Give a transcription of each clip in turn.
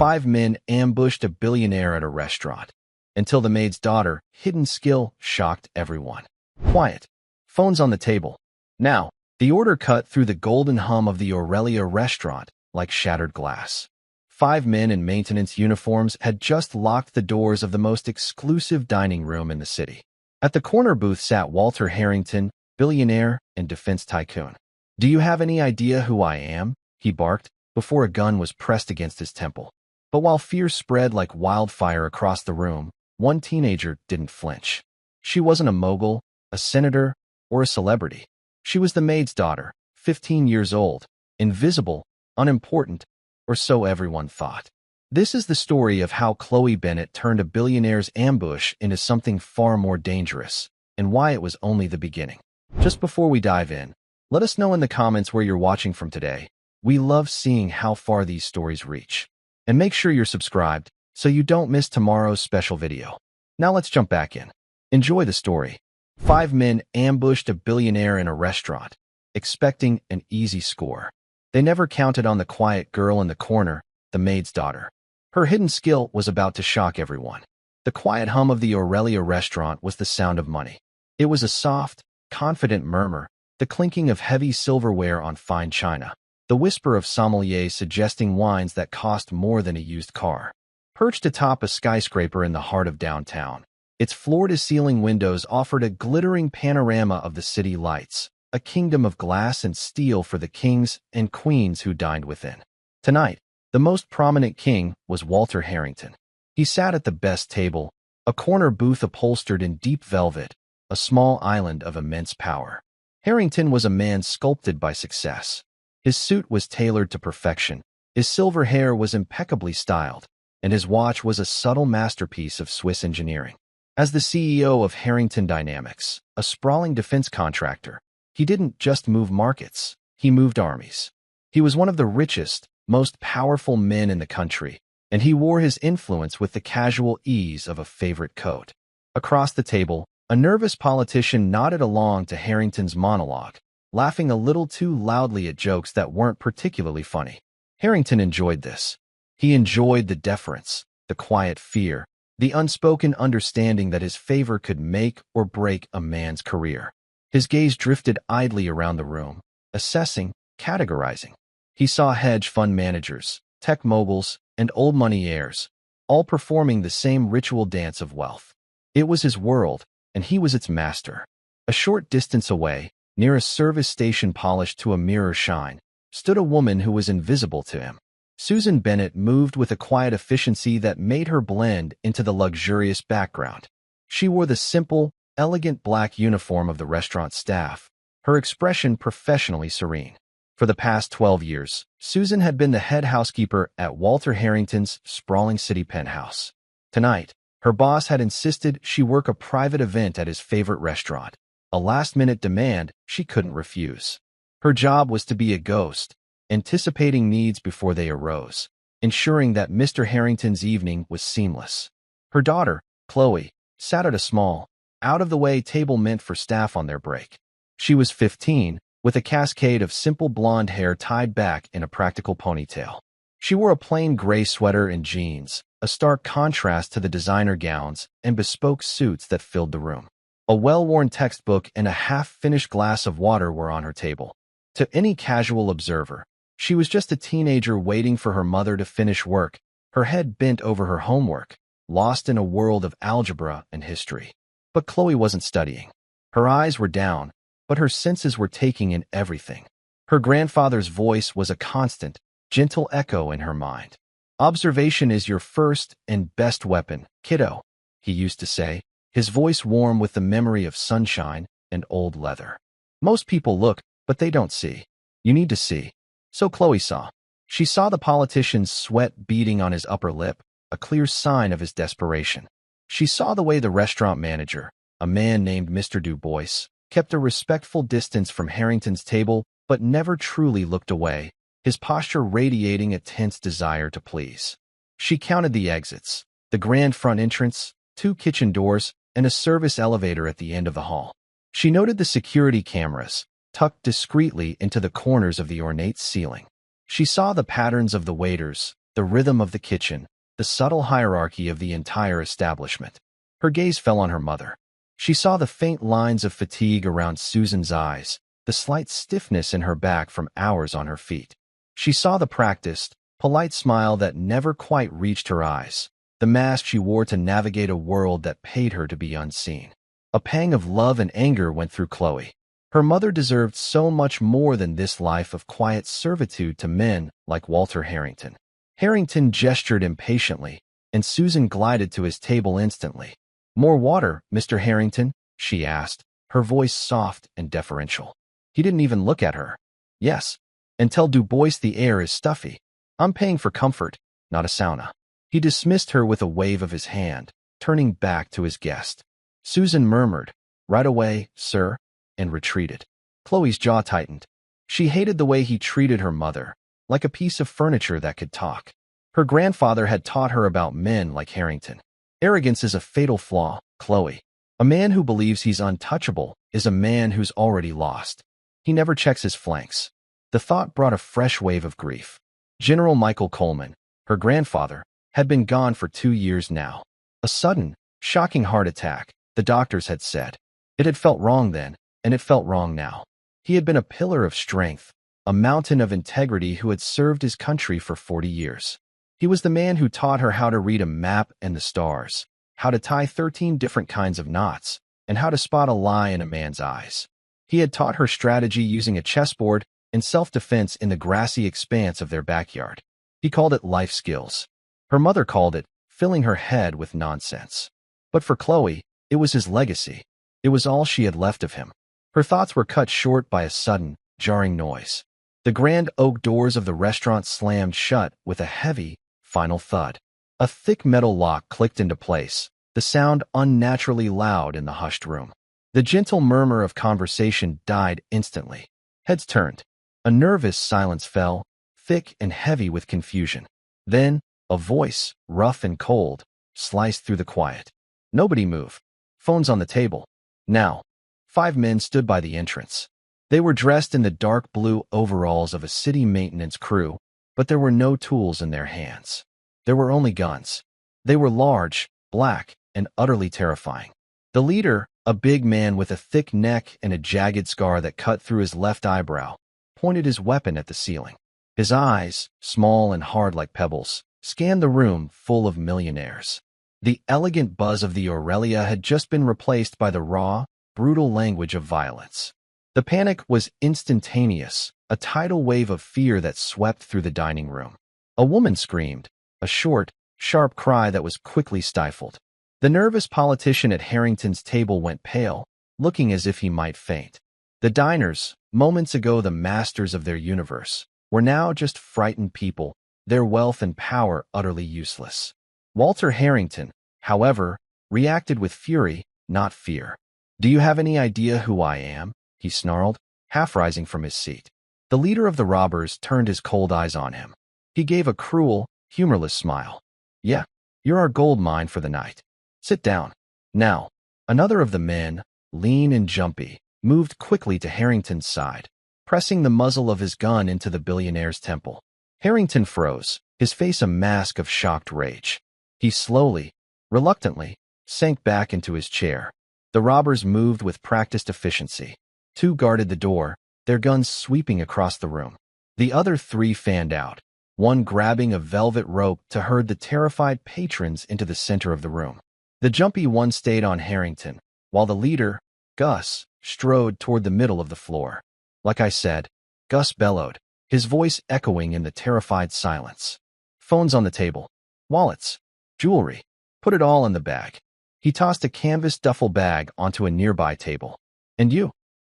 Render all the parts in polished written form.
5 men ambushed a billionaire at a restaurant. Until the maid's daughter, hidden skill, shocked everyone. Quiet. Phones on the table. Now, the order cut through the golden hum of the Aurelia restaurant like shattered glass. 5 men in maintenance uniforms had just locked the doors of the most exclusive dining room in the city. At the corner booth sat Walter Harrington, billionaire and defense tycoon. "Do you have any idea who I am?" he barked, before a gun was pressed against his temple. But while fear spread like wildfire across the room, one teenager didn't flinch. She wasn't a mogul, a senator, or a celebrity. She was the maid's daughter, 15 years old, invisible, unimportant, or so everyone thought. This is the story of how Chloe Bennet turned a billionaire's ambush into something far more dangerous, and why it was only the beginning. Just before we dive in, let us know in the comments where you're watching from today. We love seeing how far these stories reach. And make sure you're subscribed so you don't miss tomorrow's special video. Now let's jump back in. Enjoy the story. 5 men ambushed a billionaire in a restaurant, expecting an easy score. They never counted on the quiet girl in the corner, the maid's daughter. Her hidden skill was about to shock everyone. The quiet hum of the Aurelia restaurant was the sound of money. It was a soft, confident murmur, the clinking of heavy silverware on fine china, the whisper of sommeliers suggesting wines that cost more than a used car. Perched atop a skyscraper in the heart of downtown, its floor-to-ceiling windows offered a glittering panorama of the city lights, a kingdom of glass and steel for the kings and queens who dined within. Tonight, the most prominent king was Walter Harrington. He sat at the best table, a corner booth upholstered in deep velvet, a small island of immense power. Harrington was a man sculpted by success. His suit was tailored to perfection, his silver hair was impeccably styled, and his watch was a subtle masterpiece of Swiss engineering. As the CEO of Harrington Dynamics, a sprawling defense contractor, he didn't just move markets, he moved armies. He was one of the richest, most powerful men in the country, and he wore his influence with the casual ease of a favorite coat. Across the table, a nervous politician nodded along to Harrington's monologue, laughing a little too loudly at jokes that weren't particularly funny. Harrington enjoyed this. He enjoyed the deference, the quiet fear, the unspoken understanding that his favor could make or break a man's career. His gaze drifted idly around the room, assessing, categorizing. He saw hedge fund managers, tech moguls, and old money heirs, all performing the same ritual dance of wealth. It was his world, and he was its master. A short distance away, near a service station polished to a mirror shine, stood a woman who was invisible to him. Susan Bennet moved with a quiet efficiency that made her blend into the luxurious background. She wore the simple, elegant black uniform of the restaurant staff, her expression professionally serene. For the past 12 years, Susan had been the head housekeeper at Walter Harrington's sprawling city penthouse. Tonight, her boss had insisted she work a private event at his favorite restaurant, a last-minute demand she couldn't refuse. Her job was to be a ghost, anticipating needs before they arose, ensuring that Mr. Harrington's evening was seamless. Her daughter, Chloe, sat at a small, out-of-the-way table meant for staff on their break. She was 15, with a cascade of simple blonde hair tied back in a practical ponytail. She wore a plain gray sweater and jeans, a stark contrast to the designer gowns and bespoke suits that filled the room. A well-worn textbook and a half-finished glass of water were on her table. To any casual observer, she was just a teenager waiting for her mother to finish work, her head bent over her homework, lost in a world of algebra and history. But Chloe wasn't studying. Her eyes were down, but her senses were taking in everything. Her grandfather's voice was a constant, gentle echo in her mind. "Observation is your first and best weapon, kiddo," he used to say, his voice warm with the memory of sunshine and old leather. "Most people look, but they don't see. You need to see." So Chloe saw. She saw the politician's sweat beading on his upper lip, a clear sign of his desperation. She saw the way the restaurant manager, a man named Mr. Du Bois, kept a respectful distance from Harrington's table but never truly looked away, his posture radiating a tense desire to please. She counted the exits, the grand front entrance, 2 kitchen doors, and a service elevator at the end of the hall. She noted the security cameras, tucked discreetly into the corners of the ornate ceiling. She saw the patterns of the waiters, the rhythm of the kitchen, the subtle hierarchy of the entire establishment. Her gaze fell on her mother. She saw the faint lines of fatigue around Susan's eyes, the slight stiffness in her back from hours on her feet. She saw the practiced, polite smile that never quite reached her eyes, the mask she wore to navigate a world that paid her to be unseen. A pang of love and anger went through Chloe. Her mother deserved so much more than this life of quiet servitude to men like Walter Harrington. Harrington gestured impatiently, and Susan glided to his table instantly. "More water, Mr. Harrington?" she asked, her voice soft and deferential. He didn't even look at her. "Yes. And tell Du Bois the air is stuffy. I'm paying for comfort, not a sauna." He dismissed her with a wave of his hand, turning back to his guest. Susan murmured, "Right away, sir," and retreated. Chloe's jaw tightened. She hated the way he treated her mother, like a piece of furniture that could talk. Her grandfather had taught her about men like Harrington. Arrogance is a fatal flaw, Chloe. A man who believes he's untouchable is a man who's already lost. He never checks his flanks. The thought brought a fresh wave of grief. General Michael Coleman, her grandfather, had been gone for 2 years now. A sudden, shocking heart attack, the doctors had said. It had felt wrong then, and it felt wrong now. He had been a pillar of strength, a mountain of integrity who had served his country for 40 years. He was the man who taught her how to read a map and the stars, how to tie 13 different kinds of knots, and how to spot a lie in a man's eyes. He had taught her strategy using a chessboard and self-defense in the grassy expanse of their backyard. He called it life skills. Her mother called it filling her head with nonsense. But for Chloe, it was his legacy. It was all she had left of him. Her thoughts were cut short by a sudden, jarring noise. The grand oak doors of the restaurant slammed shut with a heavy, final thud. A thick metal lock clicked into place, the sound unnaturally loud in the hushed room. The gentle murmur of conversation died instantly. Heads turned. A nervous silence fell, thick and heavy with confusion. Then, a voice, rough and cold, sliced through the quiet. Nobody move. Phones on the table. Now. 5 men stood by the entrance. They were dressed in the dark blue overalls of a city maintenance crew, but there were no tools in their hands. There were only guns. They were large, black, and utterly terrifying. The leader, a big man with a thick neck and a jagged scar that cut through his left eyebrow, pointed his weapon at the ceiling. His eyes, small and hard like pebbles, scanned the room full of millionaires. The elegant buzz of the Aurelia had just been replaced by the raw, brutal language of violence. The panic was instantaneous, a tidal wave of fear that swept through the dining room. A woman screamed, a short, sharp cry that was quickly stifled. The nervous politician at Harrington's table went pale, looking as if he might faint. The diners, moments ago the masters of their universe, were now just frightened people, their wealth and power utterly useless. Walter Harrington, however, reacted with fury, not fear. "Do you have any idea who I am?" he snarled, half rising from his seat. The leader of the robbers turned his cold eyes on him. He gave a cruel, humorless smile. "Yeah, you're our gold mine for the night. Sit down." Now, another of the men, lean and jumpy, moved quickly to Harrington's side, pressing the muzzle of his gun into the billionaire's temple. Harrington froze, his face a mask of shocked rage. He slowly, reluctantly, sank back into his chair. The robbers moved with practiced efficiency. 2 guarded the door, their guns sweeping across the room. The other 3 fanned out, one grabbing a velvet rope to herd the terrified patrons into the center of the room. The jumpy one stayed on Harrington, while the leader, Gus, strode toward the middle of the floor. "Like I said," Gus bellowed, his voice echoing in the terrified silence. "Phones on the table. Wallets. Jewelry. Put it all in the bag." He tossed a canvas duffel bag onto a nearby table. "And you,"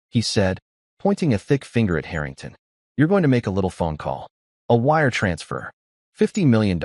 he said, pointing a thick finger at Harrington. "You're going to make a little phone call. A wire transfer. $50 million.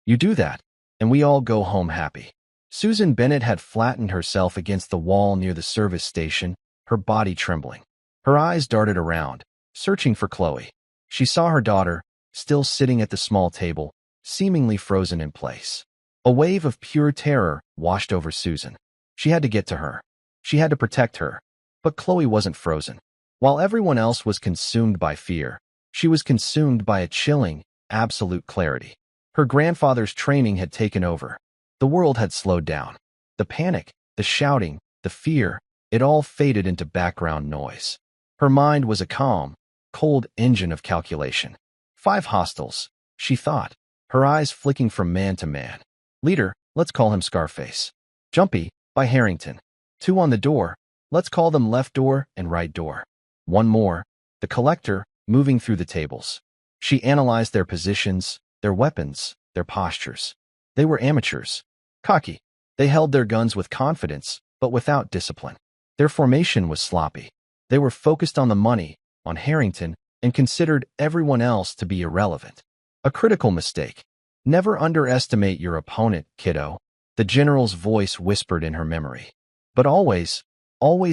You do that, and we all go home happy." Susan Bennett had flattened herself against the wall near the service station, her body trembling. Her eyes darted around, searching for Chloe. She saw her daughter, still sitting at the small table, seemingly frozen in place. A wave of pure terror washed over Susan. She had to get to her. She had to protect her. But Chloe wasn't frozen. While everyone else was consumed by fear, she was consumed by a chilling, absolute clarity. Her grandfather's training had taken over. The world had slowed down. The panic, the shouting, the fear, it all faded into background noise. Her mind was a calm, cold engine of calculation. 5 hostiles, she thought, her eyes flicking from man to man. Leader, let's call him Scarface. Jumpy, by Harrington. 2 on the door, let's call them left door and right door. 1 more, the collector, moving through the tables. She analyzed their positions, their weapons, their postures. They were amateurs. Cocky. They held their guns with confidence, but without discipline. Their formation was sloppy. They were focused on the money, on Harrington, and considered everyone else to be irrelevant. A critical mistake. Never underestimate your opponent, kiddo, the general's voice whispered in her memory. But always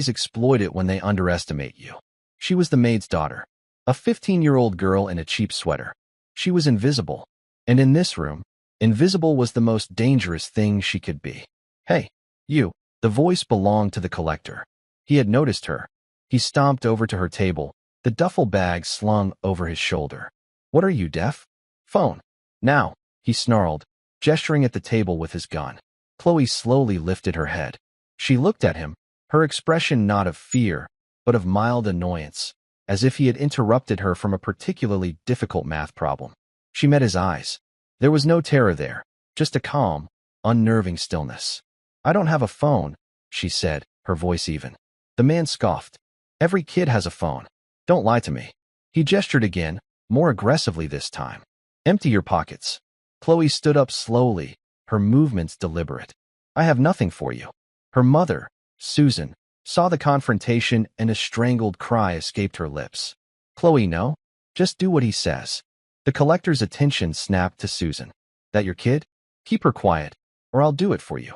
exploit it when they underestimate you. She was the maid's daughter, a 15-year-old girl in a cheap sweater. She was invisible, and in this room, invisible was the most dangerous thing she could be. Hey, you. The voice belonged to the collector. He had noticed her. He stomped over to her table, the duffel bag slung over his shoulder. What are you, deaf? Phone. Now, he snarled, gesturing at the table with his gun. Chloe slowly lifted her head. She looked at him, her expression not of fear, but of mild annoyance, as if he had interrupted her from a particularly difficult math problem. She met his eyes. There was no terror there, just a calm, unnerving stillness. I don't have a phone, she said, her voice even. The man scoffed. Every kid has a phone. Don't lie to me. He gestured again, more aggressively this time. Empty your pockets. Chloe stood up slowly, her movements deliberate. I have nothing for you. Her mother, Susan, saw the confrontation and a strangled cry escaped her lips. Chloe, no. Just do what he says. The collector's attention snapped to Susan. That your kid? Keep her quiet, or I'll do it for you.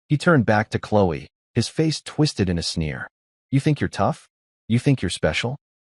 He turned back to Chloe, his face twisted in a sneer. You think you're tough? You think you're special?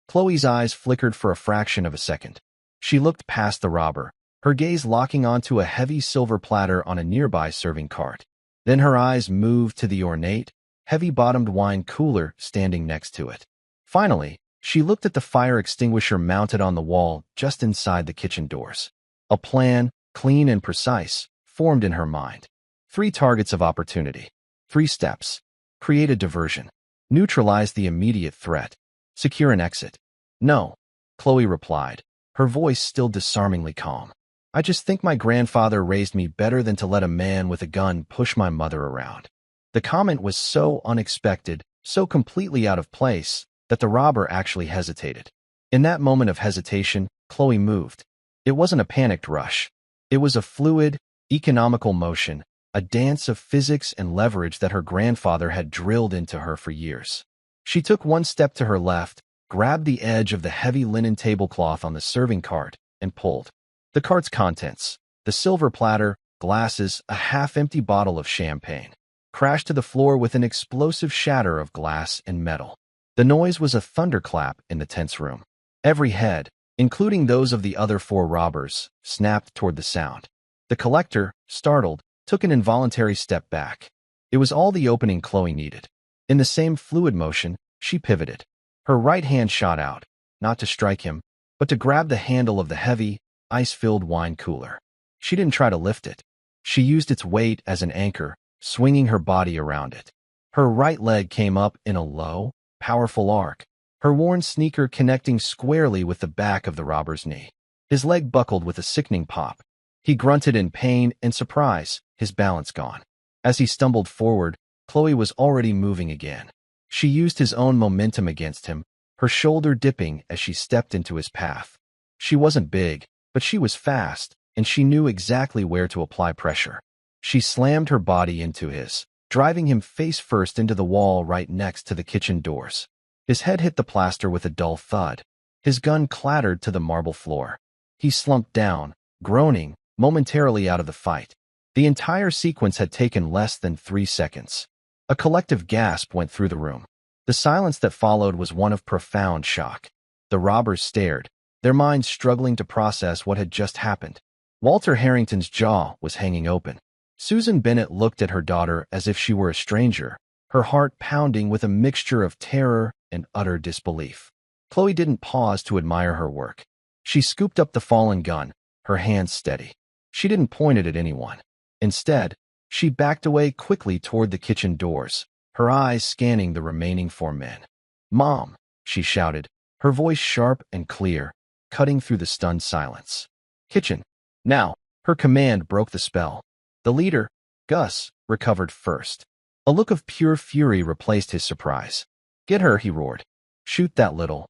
Chloe's eyes flickered for a fraction of a second. She looked past the robber, her gaze locking onto a heavy silver platter on a nearby serving cart. Then her eyes moved to the ornate, heavy-bottomed wine cooler standing next to it. Finally, she looked at the fire extinguisher mounted on the wall just inside the kitchen doors. A plan, clean and precise, formed in her mind. 3 targets of opportunity. 3 steps. Create a diversion. Neutralize the immediate threat. Secure an exit. No, Chloe replied, her voice still disarmingly calm. I just think my grandfather raised me better than to let a man with a gun push my mother around. The comment was so unexpected, so completely out of place, that the robber actually hesitated. In that moment of hesitation, Chloe moved. It wasn't a panicked rush. It was a fluid, economical motion, a dance of physics and leverage that her grandfather had drilled into her for years. She took 1 step to her left, grabbed the edge of the heavy linen tablecloth on the serving cart, and pulled. The cart's contents, the silver platter, glasses, a half-empty bottle of champagne, crashed to the floor with an explosive shatter of glass and metal. The noise was a thunderclap in the tense room. Every head, including those of the other 4 robbers, snapped toward the sound. The collector, startled, took an involuntary step back. It was all the opening Chloe needed. In the same fluid motion, she pivoted. Her right hand shot out, not to strike him, but to grab the handle of the heavy, ice-filled wine cooler. She didn't try to lift it. She used its weight as an anchor, swinging her body around it. Her right leg came up in a low, powerful arc, her worn sneaker connecting squarely with the back of the robber's knee. His leg buckled with a sickening pop. He grunted in pain and surprise, his balance gone. As he stumbled forward, Chloe was already moving again. She used his own momentum against him, her shoulder dipping as she stepped into his path. She wasn't big, but she was fast, and she knew exactly where to apply pressure. She slammed her body into his, driving him face first into the wall right next to the kitchen doors. His head hit the plaster with a dull thud. His gun clattered to the marble floor. He slumped down, groaning, momentarily out of the fight. The entire sequence had taken less than 3 seconds. A collective gasp went through the room. The silence that followed was one of profound shock. The robbers stared, their minds struggling to process what had just happened. Walter Harrington's jaw was hanging open. Susan Bennett looked at her daughter as if she were a stranger, her heart pounding with a mixture of terror and utter disbelief. Chloe didn't pause to admire her work. She scooped up the fallen gun, her hands steady. She didn't point it at anyone. Instead, she backed away quickly toward the kitchen doors, her eyes scanning the remaining four men. "Mom," she shouted, her voice sharp and clear, cutting through the stunned silence. "Kitchen, now!" Her command broke the spell. The leader, Gus, recovered first. A look of pure fury replaced his surprise. "Get her," he roared. "Shoot that little."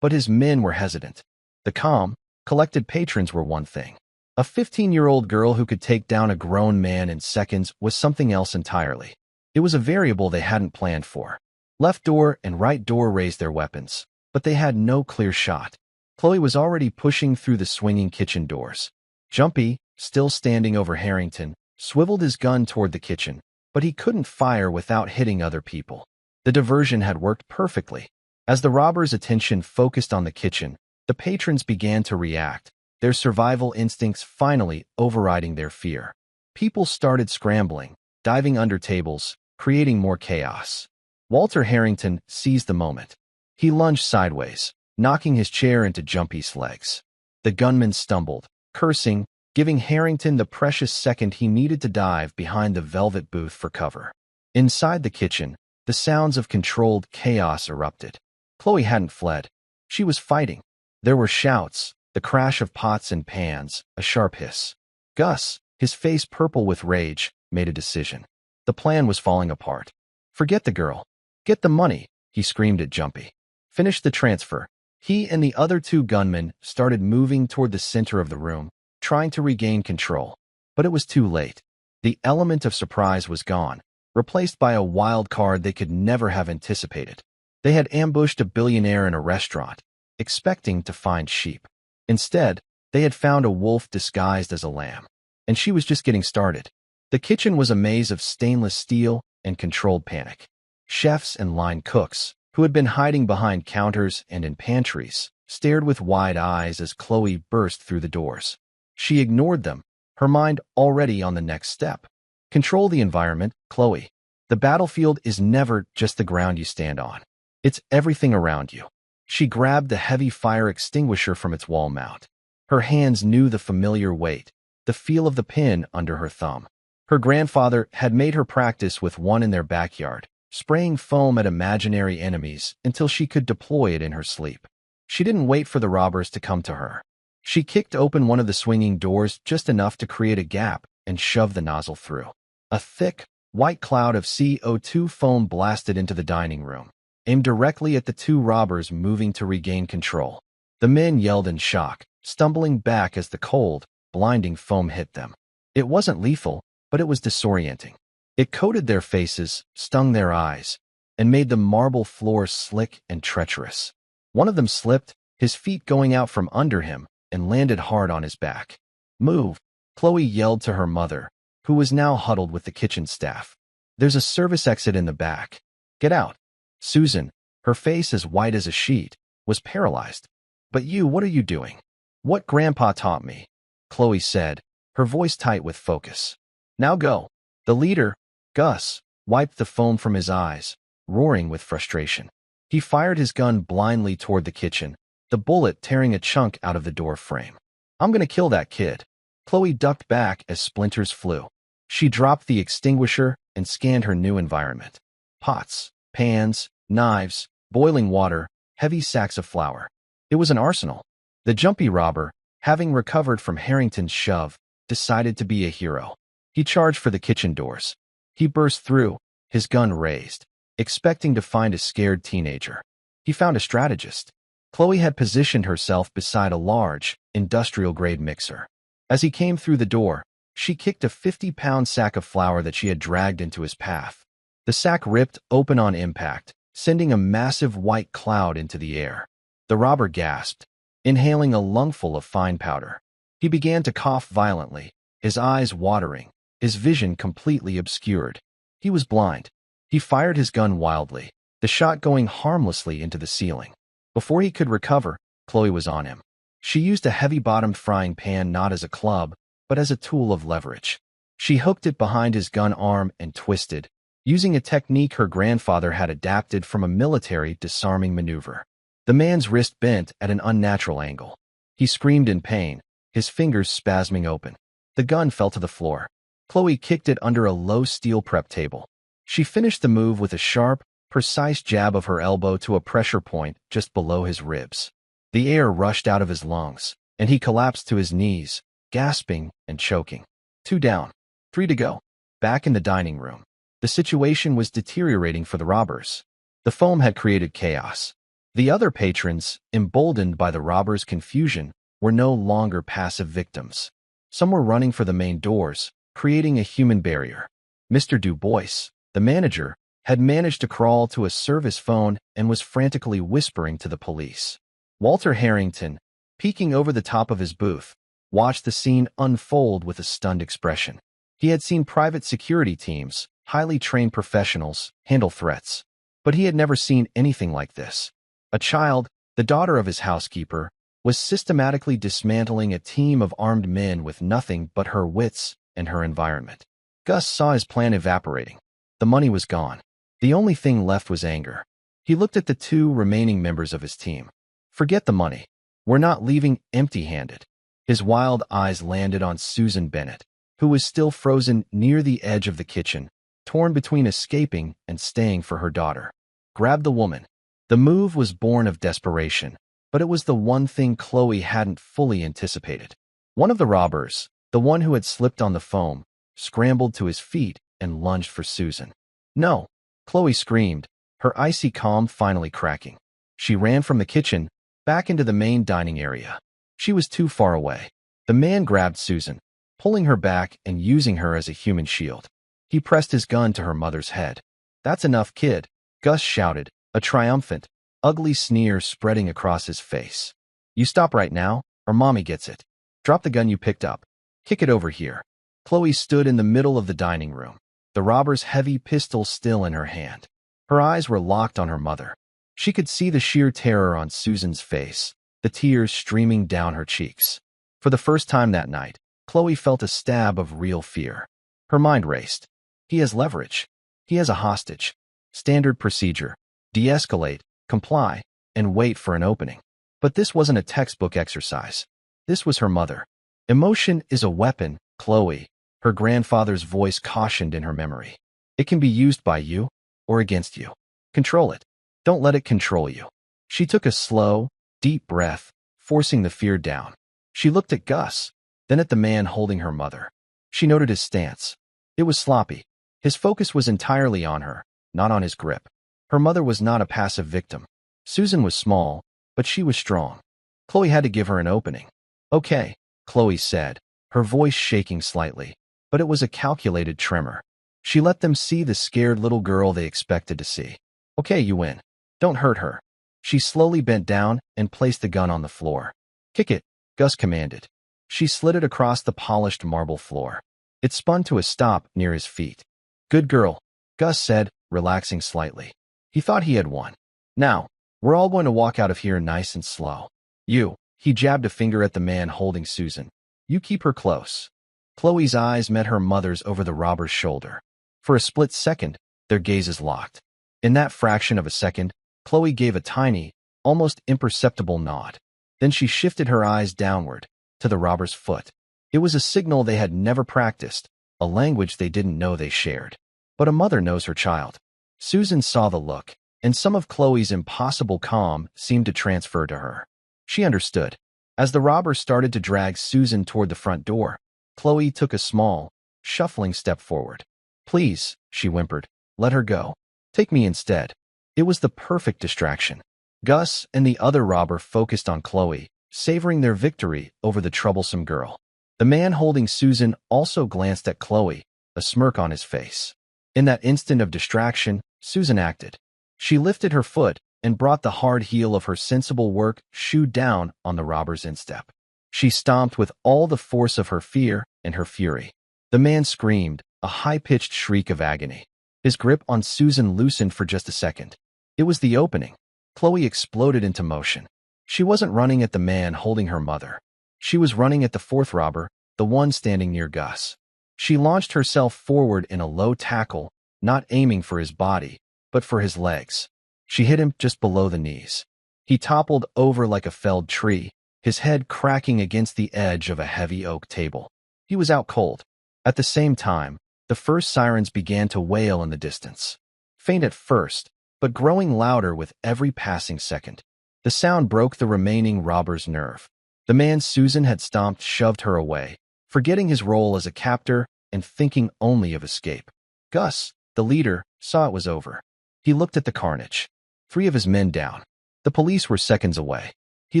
But his men were hesitant. The calm, collected patrons were one thing. A 15-year-old girl who could take down a grown man in seconds was something else entirely. It was a variable they hadn't planned for. Left door and right door raised their weapons, but they had no clear shot. Chloe was already pushing through the swinging kitchen doors. Jumpy, still standing over Harrington, swiveled his gun toward the kitchen, but he couldn't fire without hitting other people. The diversion had worked perfectly. As the robbers' attention focused on the kitchen, the patrons began to react, their survival instincts finally overriding their fear. People started scrambling, diving under tables, creating more chaos. Walter Harrington seized the moment. He lunged sideways, knocking his chair into Jumpy's legs. The gunman stumbled, cursing, giving Harrington the precious second he needed to dive behind the velvet booth for cover. Inside the kitchen, the sounds of controlled chaos erupted. Chloe hadn't fled. She was fighting. There were shouts, the crash of pots and pans, a sharp hiss. Gus, his face purple with rage, made a decision. The plan was falling apart. "Forget the girl. Get the money," he screamed at Jumpy. "Finish the transfer." He and the other two gunmen started moving toward the center of the room, trying to regain control. But it was too late. The element of surprise was gone, replaced by a wild card they could never have anticipated. They had ambushed a billionaire in a restaurant, expecting to find sheep. Instead, they had found a wolf disguised as a lamb. And she was just getting started. The kitchen was a maze of stainless steel and controlled panic. Chefs and line cooks, who had been hiding behind counters and in pantries, stared with wide eyes as Chloe burst through the doors. She ignored them, her mind already on the next step. Control the environment, Chloe. The battlefield is never just the ground you stand on. It's everything around you. She grabbed the heavy fire extinguisher from its wall mount. Her hands knew the familiar weight, the feel of the pin under her thumb. Her grandfather had made her practice with one in their backyard, spraying foam at imaginary enemies until she could deploy it in her sleep. She didn't wait for the robbers to come to her. She kicked open one of the swinging doors just enough to create a gap and shoved the nozzle through. A thick, white cloud of CO2 foam blasted into the dining room, aimed directly at the two robbers moving to regain control. The men yelled in shock, stumbling back as the cold, blinding foam hit them. It wasn't lethal, but it was disorienting. It coated their faces, stung their eyes, and made the marble floor slick and treacherous. One of them slipped, his feet going out from under him, and landed hard on his back. "Move," Chloe yelled to her mother, who was now huddled with the kitchen staff. "There's a service exit in the back. Get out." Susan, her face as white as a sheet, was paralyzed. "But you, what are you doing?" "What Grandpa taught me," Chloe said, her voice tight with focus. "Now go." The leader, Gus, wiped the foam from his eyes, roaring with frustration. He fired his gun blindly toward the kitchen, the bullet tearing a chunk out of the door frame. "I'm gonna kill that kid." Chloe ducked back as splinters flew. She dropped the extinguisher and scanned her new environment. Pots, pans, knives, boiling water, heavy sacks of flour. It was an arsenal. The Jumpy robber, having recovered from Harrington's shove, decided to be a hero. He charged for the kitchen doors. He burst through, his gun raised, expecting to find a scared teenager. He found a strategist. Chloe had positioned herself beside a large, industrial-grade mixer. As he came through the door, she kicked a 50-pound sack of flour that she had dragged into his path. The sack ripped open on impact, sending a massive white cloud into the air. The robber gasped, inhaling a lungful of fine powder. He began to cough violently, his eyes watering, his vision completely obscured. He was blind. He fired his gun wildly, the shot going harmlessly into the ceiling. Before he could recover, Chloe was on him. She used a heavy-bottomed frying pan not as a club, but as a tool of leverage. She hooked it behind his gun arm and twisted, using a technique her grandfather had adapted from a military disarming maneuver. The man's wrist bent at an unnatural angle. He screamed in pain, his fingers spasming open. The gun fell to the floor. Chloe kicked it under a low steel prep table. She finished the move with a sharp, precise jab of her elbow to a pressure point just below his ribs. The air rushed out of his lungs, and he collapsed to his knees, gasping and choking. 2 down, 3 to go. Back in the dining room, the situation was deteriorating for the robbers. The foam had created chaos. The other patrons, emboldened by the robbers' confusion, were no longer passive victims. Some were running for the main doors, creating a human barrier. Mr. Du Bois, the manager, had managed to crawl to a service phone and was frantically whispering to the police. Walter Harrington, peeking over the top of his booth, watched the scene unfold with a stunned expression. He had seen private security teams, highly trained professionals, handle threats. But he had never seen anything like this. A child, the daughter of his housekeeper, was systematically dismantling a team of armed men with nothing but her wits and her environment. Gus saw his plan evaporating. The money was gone. The only thing left was anger. He looked at the 2 remaining members of his team. Forget the money. We're not leaving empty-handed. His wild eyes landed on Susan Bennett, who was still frozen near the edge of the kitchen, torn between escaping and staying for her daughter. Grab the woman. The move was born of desperation, but it was the one thing Chloe hadn't fully anticipated. One of the robbers, the one who had slipped on the foam, scrambled to his feet and lunged for Susan. No! Chloe screamed, her icy calm finally cracking. She ran from the kitchen, back into the main dining area. She was too far away. The man grabbed Susan, pulling her back and using her as a human shield. He pressed his gun to her mother's head. "That's enough, kid," Gus shouted, a triumphant, ugly sneer spreading across his face. "You stop right now, or Mommy gets it. Drop the gun you picked up. Kick it over here." Chloe stood in the middle of the dining room, the robber's heavy pistol still in her hand. Her eyes were locked on her mother. She could see the sheer terror on Susan's face, the tears streaming down her cheeks. For the first time that night, Chloe felt a stab of real fear. Her mind raced. He has leverage. He has a hostage. Standard procedure. De-escalate, comply, and wait for an opening. But this wasn't a textbook exercise. This was her mother. Emotion is a weapon, Chloe, her grandfather's voice cautioned in her memory. It can be used by you or against you. Control it. Don't let it control you. She took a slow, deep breath, forcing the fear down. She looked at Gus, then at the man holding her mother. She noted his stance. It was sloppy. His focus was entirely on her, not on his grip. Her mother was not a passive victim. Susan was small, but she was strong. Chloe had to give her an opening. "Okay," Chloe said, her voice shaking slightly, but it was a calculated tremor. She let them see the scared little girl they expected to see. "Okay, you win. Don't hurt her." She slowly bent down and placed the gun on the floor. "Kick it," Gus commanded. She slid it across the polished marble floor. It spun to a stop near his feet. "Good girl," Gus said, relaxing slightly. He thought he had won. "Now, we're all going to walk out of here nice and slow. You," he jabbed a finger at the man holding Susan. "You keep her close." Chloe's eyes met her mother's over the robber's shoulder. For a split second, their gazes locked. In that fraction of a second, Chloe gave a tiny, almost imperceptible nod. Then she shifted her eyes downward, to the robber's foot. It was a signal they had never practiced, a language they didn't know they shared. But a mother knows her child. Susan saw the look, and some of Chloe's impossible calm seemed to transfer to her. She understood. As the robber started to drag Susan toward the front door, Chloe took a small, shuffling step forward. "Please," she whimpered, "let her go. Take me instead." It was the perfect distraction. Gus and the other robber focused on Chloe, savoring their victory over the troublesome girl. The man holding Susan also glanced at Chloe, a smirk on his face. In that instant of distraction, Susan acted. She lifted her foot and brought the hard heel of her sensible work shoe down on the robber's instep. She stomped with all the force of her fear and her fury. The man screamed, a high-pitched shriek of agony. His grip on Susan loosened for just a second. It was the opening. Chloe exploded into motion. She wasn't running at the man holding her mother. She was running at the fourth robber, the one standing near Gus. She launched herself forward in a low tackle, not aiming for his body, but for his legs. She hit him just below the knees. He toppled over like a felled tree, his head cracking against the edge of a heavy oak table. He was out cold. At the same time, the first sirens began to wail in the distance. Faint at first, but growing louder with every passing second. The sound broke the remaining robber's nerve. The man Susan had stomped shoved her away, forgetting his role as a captor and thinking only of escape. Gus, the leader, saw it was over. He looked at the carnage. 3 of his men down. The police were seconds away. He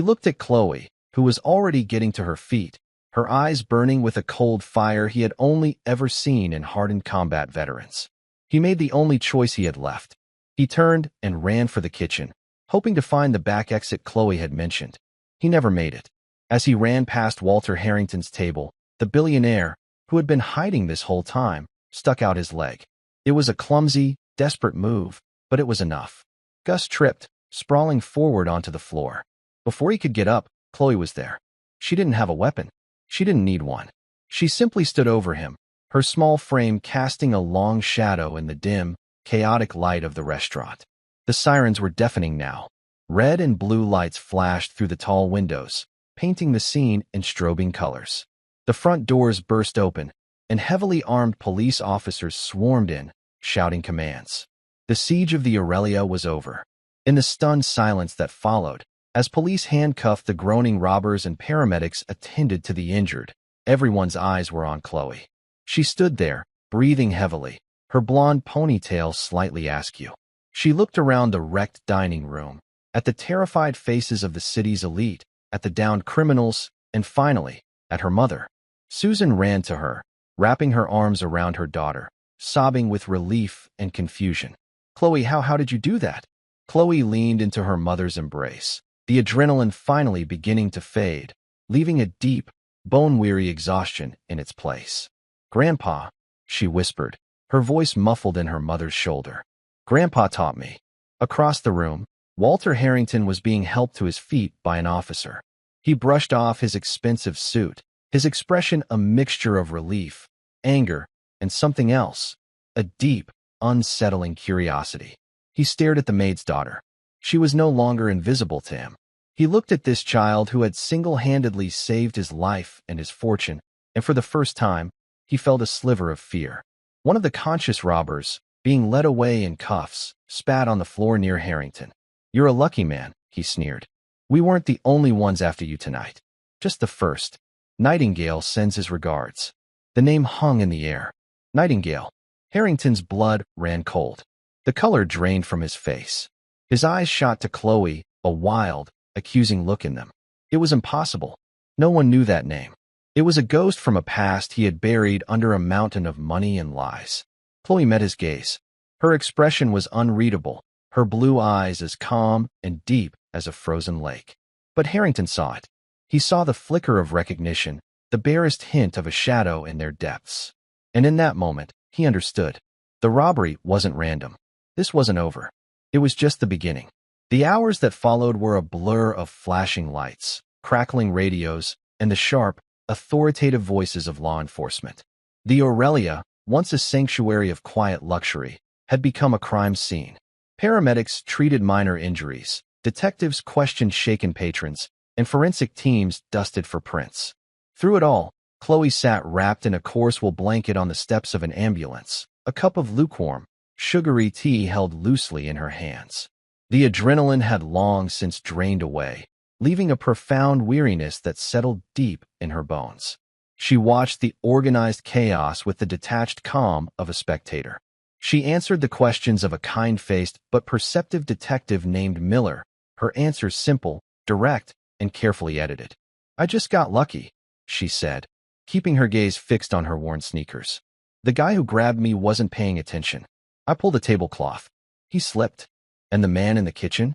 looked at Chloe, who was already getting to her feet, her eyes burning with a cold fire he had only ever seen in hardened combat veterans. He made the only choice he had left. He turned and ran for the kitchen, hoping to find the back exit Chloe had mentioned. He never made it. As he ran past Walter Harrington's table, the billionaire, who had been hiding this whole time, stuck out his leg. It was a clumsy, desperate move, but it was enough. Gus tripped, sprawling forward onto the floor. Before he could get up, Chloe was there. She didn't have a weapon. She didn't need one. She simply stood over him, her small frame casting a long shadow in the dim, chaotic light of the restaurant. The sirens were deafening now. Red and blue lights flashed through the tall windows, painting the scene in strobing colors. The front doors burst open, and heavily armed police officers swarmed in, shouting commands. The siege of the Aurelia was over. In the stunned silence that followed, as police handcuffed the groaning robbers and paramedics attended to the injured, everyone's eyes were on Chloe. She stood there, breathing heavily, her blonde ponytail slightly askew. She looked around the wrecked dining room, at the terrified faces of the city's elite, at the downed criminals, and finally, at her mother. Susan ran to her, wrapping her arms around her daughter, sobbing with relief and confusion. Chloe, how did you do that? Chloe leaned into her mother's embrace, the adrenaline finally beginning to fade, leaving a deep, bone-weary exhaustion in its place. Grandpa, she whispered, her voice muffled in her mother's shoulder. Grandpa taught me. Across the room, Walter Harrington was being helped to his feet by an officer. He brushed off his expensive suit, his expression a mixture of relief, anger, and something else, a deep, unsettling curiosity. He stared at the maid's daughter. She was no longer invisible to him. He looked at this child who had single-handedly saved his life and his fortune, and for the first time, he felt a sliver of fear. One of the conscious robbers, being led away in cuffs, spat on the floor near Harrington. You're a lucky man, he sneered. We weren't the only ones after you tonight. Just the first. Nightingale sends his regards. The name hung in the air. Nightingale. Harrington's blood ran cold. The color drained from his face. His eyes shot to Chloe, a wild, accusing look in them. It was impossible. No one knew that name. It was a ghost from a past he had buried under a mountain of money and lies. Chloe met his gaze. Her expression was unreadable, her blue eyes as calm and deep as a frozen lake. But Harrington saw it. He saw the flicker of recognition, the barest hint of a shadow in their depths. And in that moment, he understood. The robbery wasn't random. This wasn't over. It was just the beginning. The hours that followed were a blur of flashing lights, crackling radios, and the sharp, authoritative voices of law enforcement. The Aurelia, once a sanctuary of quiet luxury, had become a crime scene. Paramedics treated minor injuries, detectives questioned shaken patrons, and forensic teams dusted for prints. Through it all, Chloe sat wrapped in a coarse wool blanket on the steps of an ambulance, a cup of lukewarm, sugary tea held loosely in her hands. The adrenaline had long since drained away, leaving a profound weariness that settled deep in her bones. She watched the organized chaos with the detached calm of a spectator. She answered the questions of a kind-faced but perceptive detective named Miller, her answers simple, direct, and carefully edited. I just got lucky, she said, keeping her gaze fixed on her worn sneakers. The guy who grabbed me wasn't paying attention. I pulled a tablecloth. He slipped. And the man in the kitchen?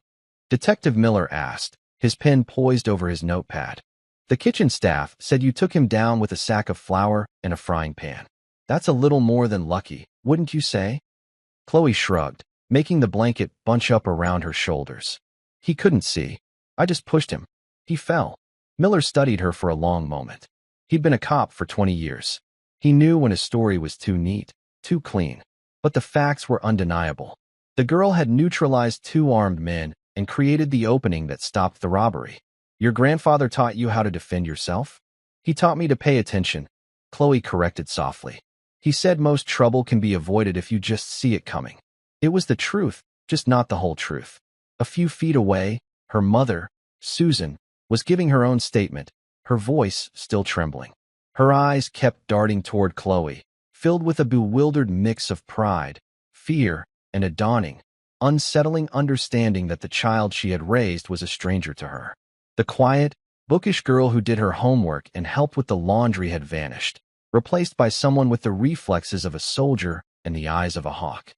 Detective Miller asked, his pen poised over his notepad. The kitchen staff said you took him down with a sack of flour and a frying pan. That's a little more than lucky, wouldn't you say? Chloe shrugged, making the blanket bunch up around her shoulders. He couldn't see. I just pushed him. He fell. Miller studied her for a long moment. He'd been a cop for 20 years. He knew when a story was too neat, too clean. But the facts were undeniable. The girl had neutralized 2 armed men and created the opening that stopped the robbery. Your grandfather taught you how to defend yourself? He taught me to pay attention, Chloe corrected softly. He said most trouble can be avoided if you just see it coming. It was the truth, just not the whole truth. A few feet away, her mother, Susan, was giving her own statement, her voice still trembling. Her eyes kept darting toward Chloe, filled with a bewildered mix of pride, fear, and a dawning, unsettling understanding that the child she had raised was a stranger to her. The quiet, bookish girl who did her homework and helped with the laundry had vanished, replaced by someone with the reflexes of a soldier and the eyes of a hawk.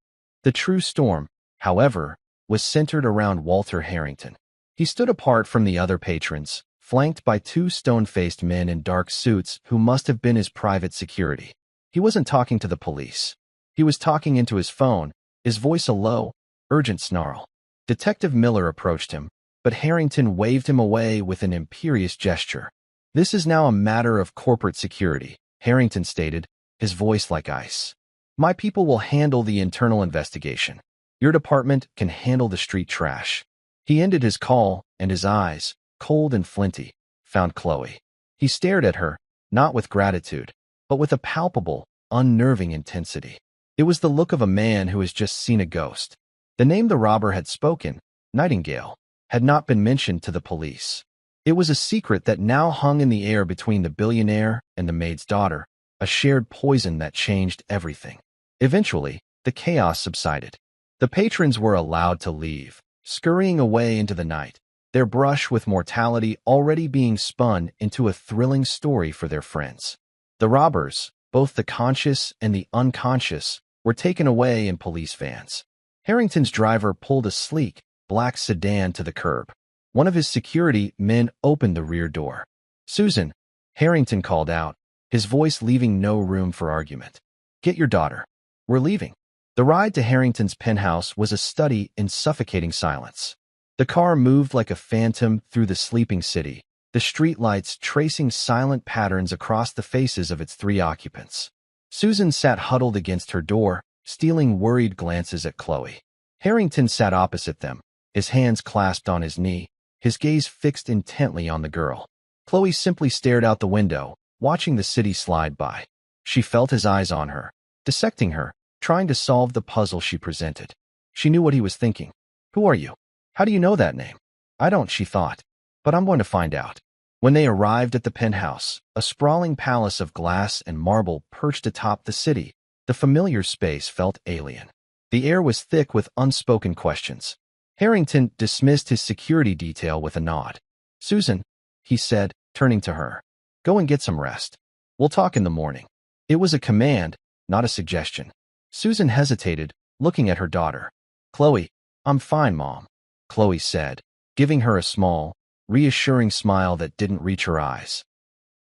The true storm, however, was centered around Walter Harrington. He stood apart from the other patrons, flanked by two stone-faced men in dark suits who must have been his private security. He wasn't talking to the police. He was talking into his phone, his voice a low, urgent snarl. Detective Miller approached him, but Harrington waved him away with an imperious gesture. "This is now a matter of corporate security," Harrington stated, his voice like ice. "My people will handle the internal investigation. Your department can handle the street trash." He ended his call, and his eyes, cold and flinty, found Chloe. He stared at her, not with gratitude, but with a palpable, unnerving intensity. It was the look of a man who has just seen a ghost. The name the robber had spoken, Nightingale, had not been mentioned to the police. It was a secret that now hung in the air between the billionaire and the maid's daughter, a shared poison that changed everything. Eventually, the chaos subsided. The patrons were allowed to leave, scurrying away into the night, their brush with mortality already being spun into a thrilling story for their friends. The robbers, both the conscious and the unconscious, were taken away in police vans. Harrington's driver pulled a sleek, black sedan to the curb. One of his security men opened the rear door. "Susan," Harrington called out, his voice leaving no room for argument. "Get your daughter. We're leaving." The ride to Harrington's penthouse was a study in suffocating silence. The car moved like a phantom through the sleeping city, the streetlights tracing silent patterns across the faces of its three occupants. Susan sat huddled against her door, stealing worried glances at Chloe. Harrington sat opposite them, his hands clasped on his knee, his gaze fixed intently on the girl. Chloe simply stared out the window, watching the city slide by. She felt his eyes on her, dissecting her, trying to solve the puzzle she presented. She knew what he was thinking. "Who are you? How do you know that name?" "I don't," she thought, "but I'm going to find out." When they arrived at the penthouse, a sprawling palace of glass and marble perched atop the city, the familiar space felt alien. The air was thick with unspoken questions. Harrington dismissed his security detail with a nod. "Susan," he said, turning to her, "go and get some rest. We'll talk in the morning." It was a command, not a suggestion. Susan hesitated, looking at her daughter. "Chloe, I'm fine, Mom," Chloe said, giving her a small, reassuring smile that didn't reach her eyes.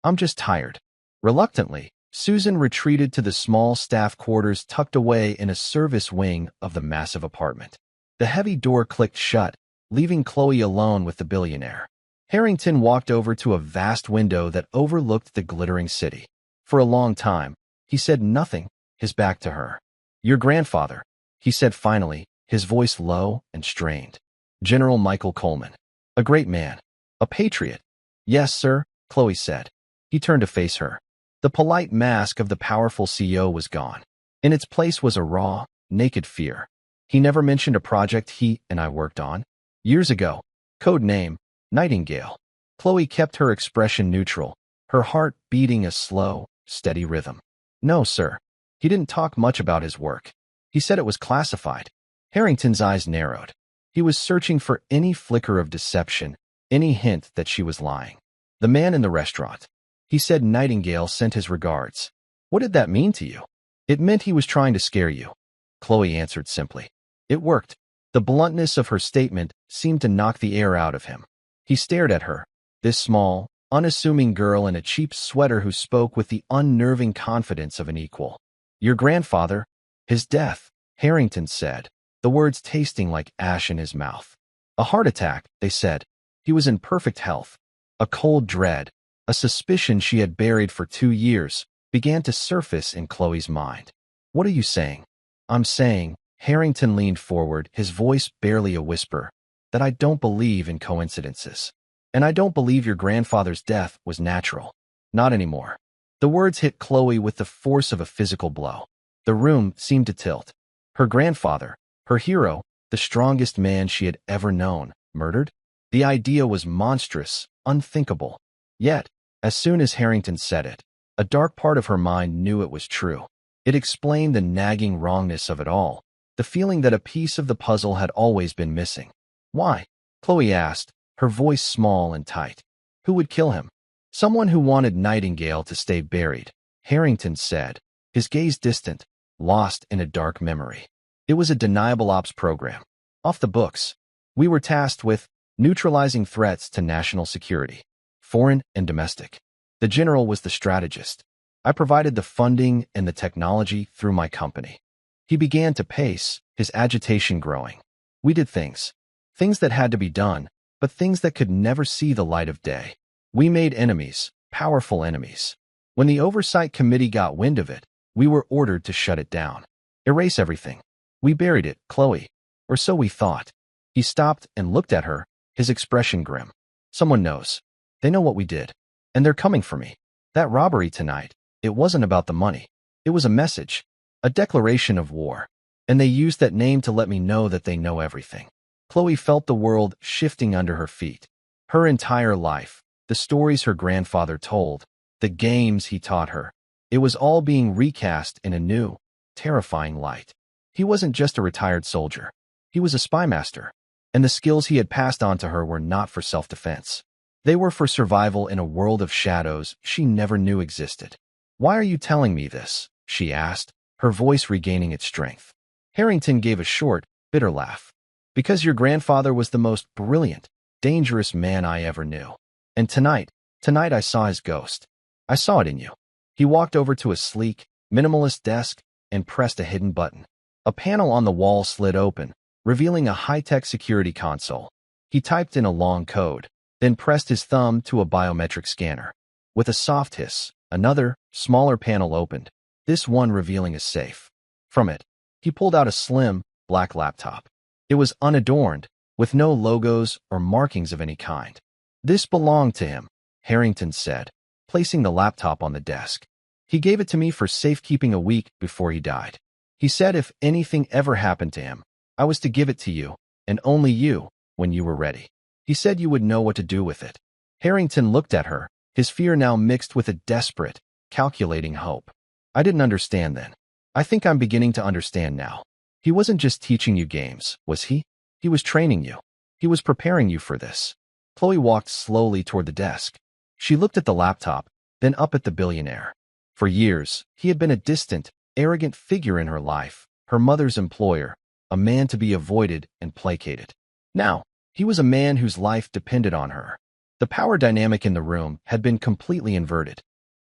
"I'm just tired." Reluctantly, Susan retreated to the small staff quarters tucked away in a service wing of the massive apartment. The heavy door clicked shut, leaving Chloe alone with the billionaire. Harrington walked over to a vast window that overlooked the glittering city. For a long time, he said nothing, his back to her. "Your grandfather," he said finally, his voice low and strained. "General Michael Coleman. A great man. A patriot." "Yes, sir," Chloe said. He turned to face her. The polite mask of the powerful CEO was gone. In its place was a raw, naked fear. "He never mentioned a project he and I worked on. Years ago. Code name, Nightingale." Chloe kept her expression neutral, her heart beating a slow, steady rhythm. "No, sir. He didn't talk much about his work. He said it was classified." Harrington's eyes narrowed. He was searching for any flicker of deception, any hint that she was lying. "The man in the restaurant. He said Nightingale sent his regards." "What did that mean to you?" "It meant he was trying to scare you," Chloe answered simply. It worked. The bluntness of her statement seemed to knock the air out of him. He stared at her, this small, unassuming girl in a cheap sweater who spoke with the unnerving confidence of an equal. "Your grandfather, his death," Harrington said, the words tasting like ash in his mouth. "A heart attack," they said. He was in perfect health. A cold dread, a suspicion she had buried for 2 years, began to surface in Chloe's mind. "What are you saying?" "I'm saying," Harrington leaned forward, his voice barely a whisper, "that I don't believe in coincidences. And I don't believe your grandfather's death was natural. Not anymore." The words hit Chloe with the force of a physical blow. The room seemed to tilt. Her grandfather, her hero, the strongest man she had ever known, murdered? The idea was monstrous, unthinkable. Yet, as soon as Harrington said it, a dark part of her mind knew it was true. It explained the nagging wrongness of it all, the feeling that a piece of the puzzle had always been missing. Why? Chloe asked, her voice small and tight. Who would kill him? Someone who wanted Nightingale to stay buried, Harrington said, his gaze distant, lost in a dark memory. It was a deniable ops program. Off the books. We were tasked with neutralizing threats to national security, foreign and domestic. The general was the strategist. I provided the funding and the technology through my company. He began to pace, his agitation growing. We did things that had to be done, but things that could never see the light of day. We made enemies, powerful enemies. When the oversight committee got wind of it, we were ordered to shut it down. Erase everything. We buried it, Chloe. Or so we thought. He stopped and looked at her, his expression grim. Someone knows. They know what we did. And they're coming for me. That robbery tonight, it wasn't about the money. It was a message, a declaration of war. And they used that name to let me know that they know everything. Chloe felt the world shifting under her feet. Her entire life, the stories her grandfather told, the games he taught her. It was all being recast in a new, terrifying light. He wasn't just a retired soldier. He was a spy master. And the skills he had passed on to her were not for self-defense. They were for survival in a world of shadows she never knew existed. Why are you telling me this? She asked, her voice regaining its strength. Harrington gave a short, bitter laugh. Because your grandfather was the most brilliant, dangerous man I ever knew. And tonight I saw his ghost. I saw it in you. He walked over to a sleek, minimalist desk and pressed a hidden button. A panel on the wall slid open, revealing a high-tech security console. He typed in a long code, then pressed his thumb to a biometric scanner. With a soft hiss, another, smaller panel opened, this one revealing a safe. From it, he pulled out a slim, black laptop. It was unadorned, with no logos or markings of any kind. This belonged to him, Harrington said, placing the laptop on the desk. He gave it to me for safekeeping a week before he died. He said if anything ever happened to him, I was to give it to you, and only you, when you were ready. He said you would know what to do with it. Harrington looked at her, his fear now mixed with a desperate, calculating hope. I didn't understand then. I think I'm beginning to understand now. He wasn't just teaching you games, was he? He was training you. He was preparing you for this. Chloe walked slowly toward the desk. She looked at the laptop, then up at the billionaire. For years, he had been a distant, arrogant figure in her life, her mother's employer, a man to be avoided and placated. Now, he was a man whose life depended on her. The power dynamic in the room had been completely inverted.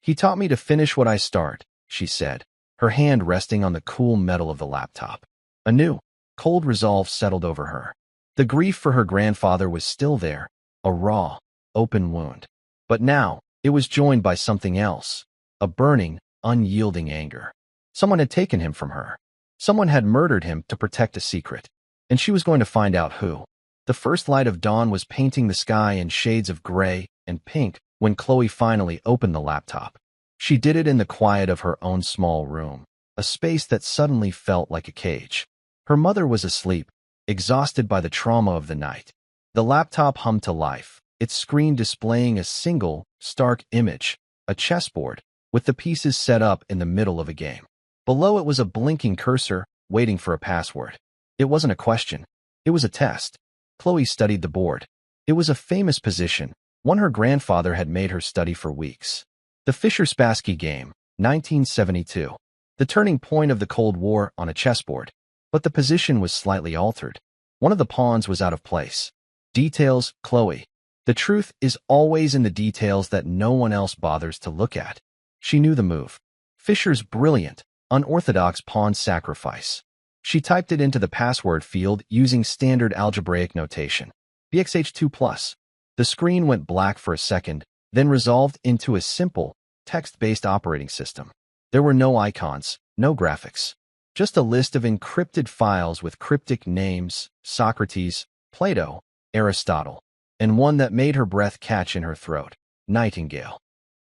He taught me to finish what I start, she said, her hand resting on the cool metal of the laptop. A new, cold resolve settled over her. The grief for her grandfather was still there, a raw, open wound. But now, it was joined by something else, a burning, unyielding anger. Someone had taken him from her. Someone had murdered him to protect a secret. And she was going to find out who. The first light of dawn was painting the sky in shades of gray and pink when Chloe finally opened the laptop. She did it in the quiet of her own small room, a space that suddenly felt like a cage. Her mother was asleep, exhausted by the trauma of the night. The laptop hummed to life, its screen displaying a single, stark image, a chessboard, with the pieces set up in the middle of a game. Below it was a blinking cursor, waiting for a password. It wasn't a question. It was a test. Chloe studied the board. It was a famous position, one her grandfather had made her study for weeks. The Fischer-Spassky game, 1972. The turning point of the Cold War on a chessboard. But the position was slightly altered. One of the pawns was out of place. Details, Chloe. The truth is always in the details that no one else bothers to look at. She knew the move. Fischer's brilliant, unorthodox pawn sacrifice. She typed it into the password field using standard algebraic notation. BXH2+. The screen went black for a second, then resolved into a simple, text-based operating system. There were no icons, no graphics. Just a list of encrypted files with cryptic names, Socrates, Plato, Aristotle, and one that made her breath catch in her throat, Nightingale.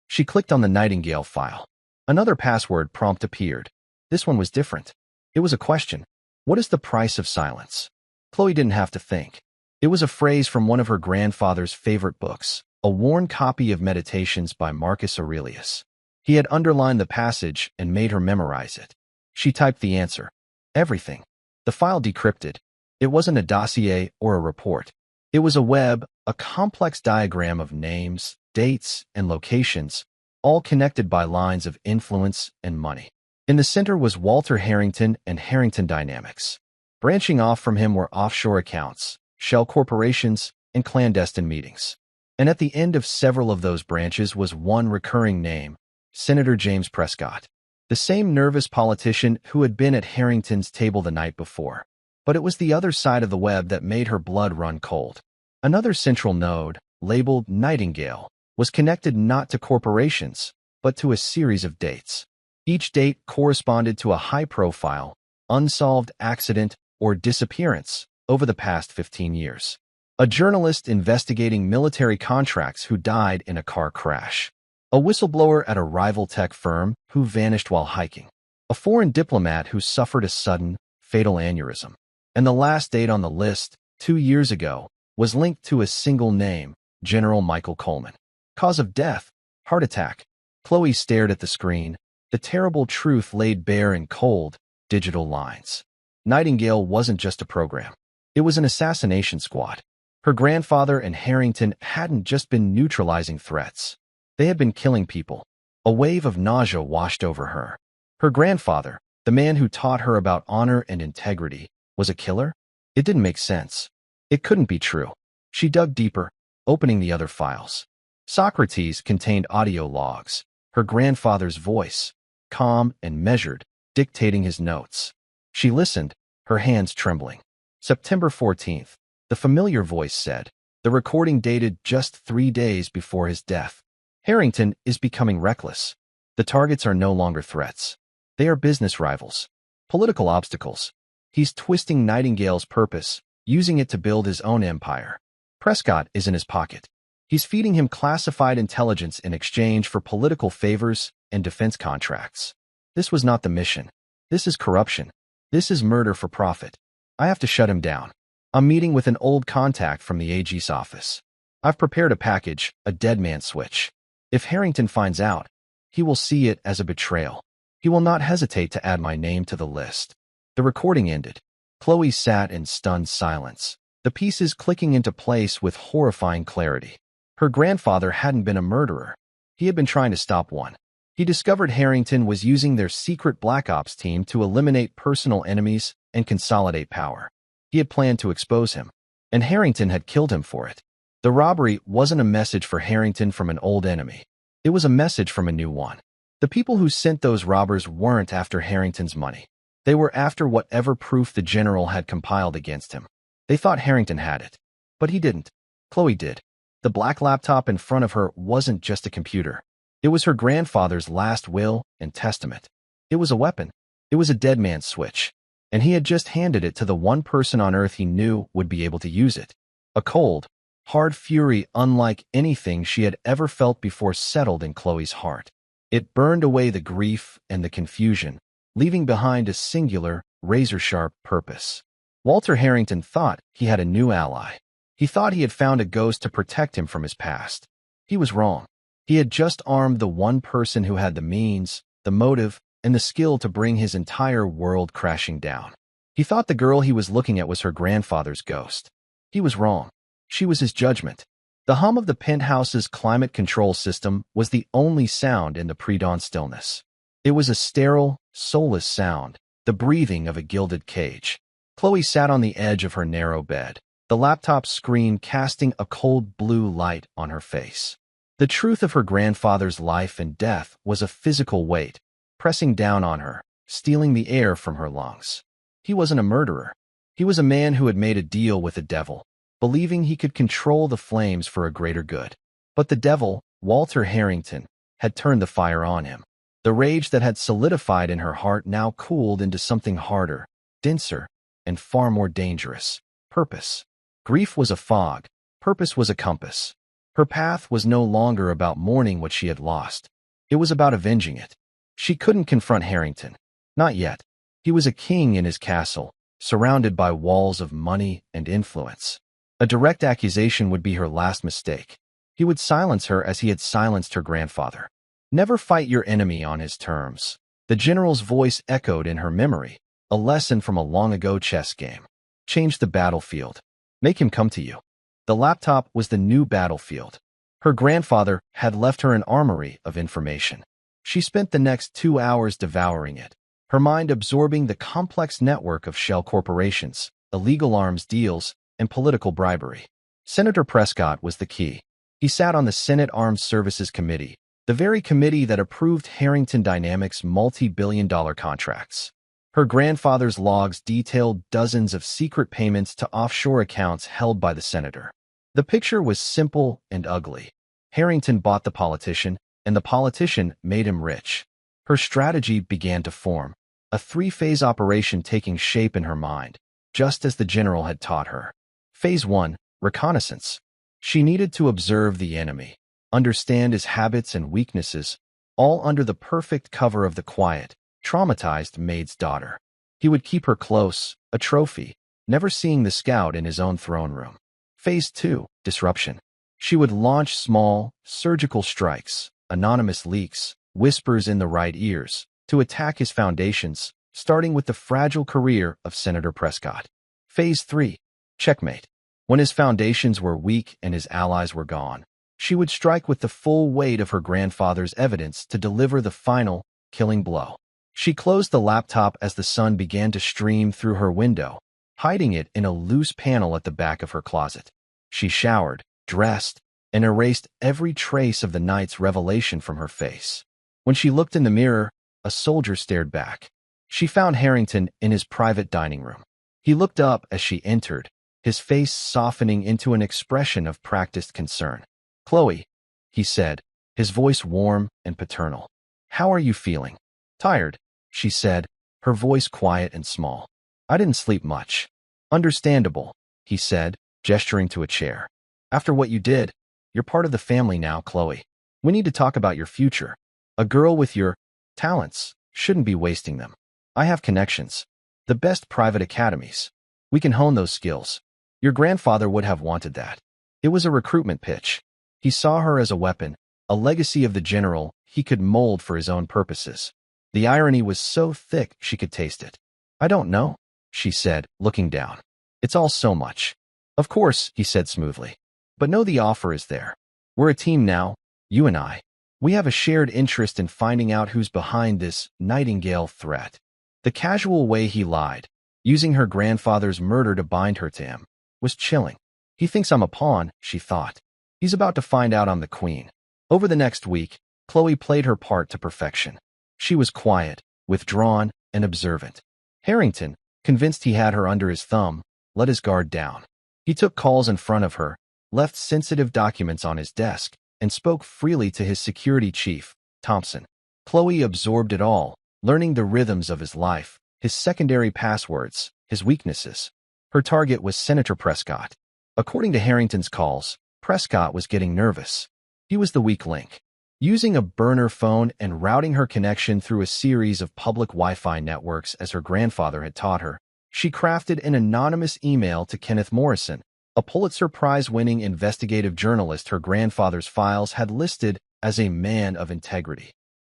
She clicked on the Nightingale file. Another password prompt appeared. This one was different. It was a question. What is the price of silence? Chloe didn't have to think. It was a phrase from one of her grandfather's favorite books, a worn copy of Meditations by Marcus Aurelius. He had underlined the passage and made her memorize it. She typed the answer. Everything. The file decrypted. It wasn't a dossier or a report. It was a complex diagram of names, dates, and locations, all connected by lines of influence and money. In the center was Walter Harrington and Harrington Dynamics. Branching off from him were offshore accounts, shell corporations, and clandestine meetings. And at the end of several of those branches was one recurring name, Senator James Prescott, the same nervous politician who had been at Harrington's table the night before. But it was the other side of the web that made her blood run cold. Another central node, labeled Nightingale, was connected not to corporations, but to a series of dates. Each date corresponded to a high-profile, unsolved accident or disappearance over the past 15 years. A journalist investigating military contracts who died in a car crash. A whistleblower at a rival tech firm who vanished while hiking. A foreign diplomat who suffered a sudden, fatal aneurysm. And the last date on the list, 2 years ago, was linked to a single name, General Michael Coleman. Cause of death, heart attack. Chloe stared at the screen, the terrible truth laid bare in cold, digital lines. Nightingale wasn't just a program. It was an assassination squad. Her grandfather and Harrington hadn't just been neutralizing threats. They had been killing people. A wave of nausea washed over her. Her grandfather, the man who taught her about honor and integrity, was a killer? It didn't make sense. It couldn't be true. She dug deeper, opening the other files. Socrates contained audio logs, her grandfather's voice, calm and measured, dictating his notes. She listened, her hands trembling. September 14th, the familiar voice said, the recording dated just 3 days before his death. Harrington is becoming reckless. The targets are no longer threats. They are business rivals, political obstacles. He's twisting Nightingale's purpose, using it to build his own empire. Prescott is in his pocket. He's feeding him classified intelligence in exchange for political favors and defense contracts. This was not the mission. This is corruption. This is murder for profit. I have to shut him down. I'm meeting with an old contact from the AG's office. I've prepared a package, a dead man switch. If Harrington finds out, he will see it as a betrayal. He will not hesitate to add my name to the list. The recording ended. Chloe sat in stunned silence, the pieces clicking into place with horrifying clarity. Her grandfather hadn't been a murderer. He had been trying to stop one. He discovered Harrington was using their secret Black Ops team to eliminate personal enemies and consolidate power. He had planned to expose him, and Harrington had killed him for it. The robbery wasn't a message for Harrington from an old enemy. It was a message from a new one. The people who sent those robbers weren't after Harrington's money. They were after whatever proof the general had compiled against him. They thought Harrington had it, but he didn't. Chloe did. The black laptop in front of her wasn't just a computer. It was her grandfather's last will and testament. It was a weapon. It was a dead man's switch. And he had just handed it to the one person on Earth he knew would be able to use it. A cold, hard fury unlike anything she had ever felt before settled in Chloe's heart. It burned away the grief and the confusion, leaving behind a singular, razor-sharp purpose. Walter Harrington thought he had a new ally. He thought he had found a ghost to protect him from his past. He was wrong. He had just armed the one person who had the means, the motive, and the skill to bring his entire world crashing down. He thought the girl he was looking at was her grandfather's ghost. He was wrong. She was his judgment. The hum of the penthouse's climate control system was the only sound in the pre-dawn stillness. It was a sterile, soulless sound, the breathing of a gilded cage. Chloe sat on the edge of her narrow bed, the laptop screen casting a cold blue light on her face. The truth of her grandfather's life and death was a physical weight, pressing down on her, stealing the air from her lungs. He wasn't a murderer. He was a man who had made a deal with the devil, believing he could control the flames for a greater good. But the devil, Walter Harrington, had turned the fire on him. The rage that had solidified in her heart now cooled into something harder, denser, and far more dangerous. Purpose. Grief was a fog. Purpose was a compass. Her path was no longer about mourning what she had lost. It was about avenging it. She couldn't confront Harrington. Not yet. He was a king in his castle, surrounded by walls of money and influence. A direct accusation would be her last mistake. He would silence her as he had silenced her grandfather. Never fight your enemy on his terms. The general's voice echoed in her memory, a lesson from a long-ago chess game. Change the battlefield. Make him come to you. The laptop was the new battlefield. Her grandfather had left her an armory of information. She spent the next 2 hours devouring it, her mind absorbing the complex network of shell corporations, illegal arms deals, and political bribery. Senator Prescott was the key. He sat on the Senate Armed Services Committee, the very committee that approved Harrington Dynamics' multi-billion-dollar contracts. Her grandfather's logs detailed dozens of secret payments to offshore accounts held by the senator. The picture was simple and ugly. Harrington bought the politician, and the politician made him rich. Her strategy began to form, a 3-phase operation taking shape in her mind, just as the general had taught her. Phase 1, reconnaissance. She needed to observe the enemy, understand his habits and weaknesses, all under the perfect cover of the quiet, traumatized Maid's daughter. He would keep her close, a trophy, never seeing the scout in his own throne room. Phase 2, disruption. She would launch small, surgical strikes, anonymous leaks, whispers in the right ears, to attack his foundations, starting with the fragile career of Senator Prescott. Phase 3, checkmate. When his foundations were weak and his allies were gone, she would strike with the full weight of her grandfather's evidence to deliver the final, killing blow. She closed the laptop as the sun began to stream through her window, hiding it in a loose panel at the back of her closet. She showered, dressed, and erased every trace of the night's revelation from her face. When she looked in the mirror, a soldier stared back. She found Harrington in his private dining room. He looked up as she entered, his face softening into an expression of practiced concern. "Chloe," he said, his voice warm and paternal. "How are you feeling?" "Tired," she said, her voice quiet and small. "I didn't sleep much." "Understandable," he said, gesturing to a chair. "After what you did, you're part of the family now, Chloe. We need to talk about your future. A girl with your talents shouldn't be wasting them. I have connections. The best private academies. We can hone those skills. Your grandfather would have wanted that." It was a recruitment pitch. He saw her as a weapon, a legacy of the general he could mold for his own purposes. The irony was so thick she could taste it. "I don't know," she said, looking down. "It's all so much." "Of course," he said smoothly. "But know the offer is there. We're a team now, you and I. We have a shared interest in finding out who's behind this Nightingale threat." The casual way he lied, using her grandfather's murder to bind her to him, was chilling. He thinks I'm a pawn, she thought. He's about to find out I'm the queen. Over the next week, Chloe played her part to perfection. She was quiet, withdrawn, and observant. Harrington, convinced he had her under his thumb, let his guard down. He took calls in front of her, left sensitive documents on his desk, and spoke freely to his security chief, Thompson. Chloe absorbed it all, learning the rhythms of his life, his secondary passwords, his weaknesses. Her target was Senator Prescott. According to Harrington's calls, Prescott was getting nervous. He was the weak link. Using a burner phone and routing her connection through a series of public Wi-Fi networks as her grandfather had taught her, she crafted an anonymous email to Kenneth Morrison, a Pulitzer Prize-winning investigative journalist her grandfather's files had listed as a man of integrity.